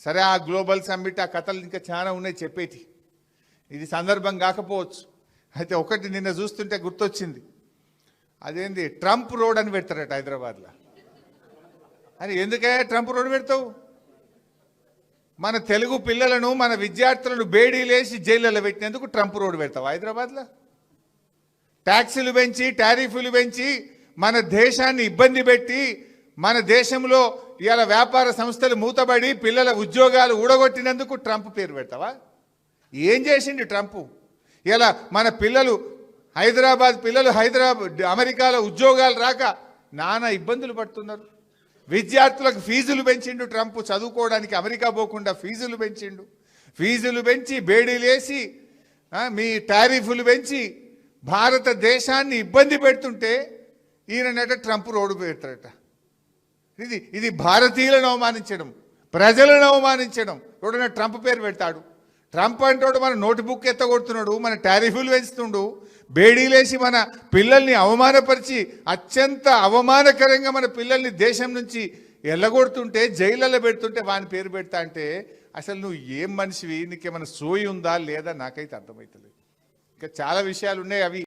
సరే ఆ global summit ఆ కథలు ఇంకా చాలా ఉన్నాయి చెప్పేటి, ఇది సందర్భం కాకపోవచ్చు. అయితే ఒకటి నిన్న చూస్తుంటే గుర్తొచ్చింది, అదేంది ట్రంప్ రోడ్ అని పెడతారట హైదరాబాద్లో. అని ఎందుకే ట్రంప్ రోడ్ పెడతావు? మన తెలుగు పిల్లలను మన విద్యార్థులను బేడీలేసి జైళ్ళలో పెట్టినందుకు ట్రంప్ రోడ్ పెడతావు హైదరాబాద్లో? ట్యాక్సులు పెంచి టారిఫ్లు పెంచి మన దేశాన్ని ఇబ్బంది పెట్టి మన దేశంలో ఇవాళ వ్యాపార సంస్థలు మూతబడి పిల్లల ఉద్యోగాలు ఊడగొట్టినందుకు ట్రంప్ పేరు పెడతావా? ఏం చేసిండు ట్రంప్? ఇలా మన పిల్లలు హైదరాబాద్ పిల్లలు అమెరికాలో ఉద్యోగాలు రాక నానా ఇబ్బందులు పడుతున్నారు. విద్యార్థులకు ఫీజులు పెంచిండు ట్రంప్, చదువుకోవడానికి అమెరికా పోకుండా ఫీజులు పెంచిండు. ఫీజులు పెంచి బేడీలేసి మీ టారిఫ్లు పెంచి భారతదేశాన్ని ఇబ్బంది పెడుతుంటే ఈయనట ట్రంప్ రోడ్డు పెడతారట. ఇది భారతీయులను అవమానించడం, ప్రజలను అవమానించడం. ఎవడన్నా ట్రంప్ పేరు పెడతాడు? ట్రంప్ అంటాడు మన నోట్బుక్ ఎత్తగొడుతున్నాడు, మన టారిఫ్లు పెంచుతుండు, బేడీలేసి మన పిల్లల్ని అవమానపరిచి అత్యంత అవమానకరంగా మన పిల్లల్ని దేశం నుంచి ఎల్లగొడుతుంటే జైళ్ళలో పెడుతుంటే వాని పేరు పెడతా అంటే అసలు నువ్వు ఏం మనిషివి? నీకేమైనా సోయి ఉందా లేదా నాకైతే అర్థమవుతలేదు. ఇంకా చాలా విషయాలు ఉన్నాయి, అవి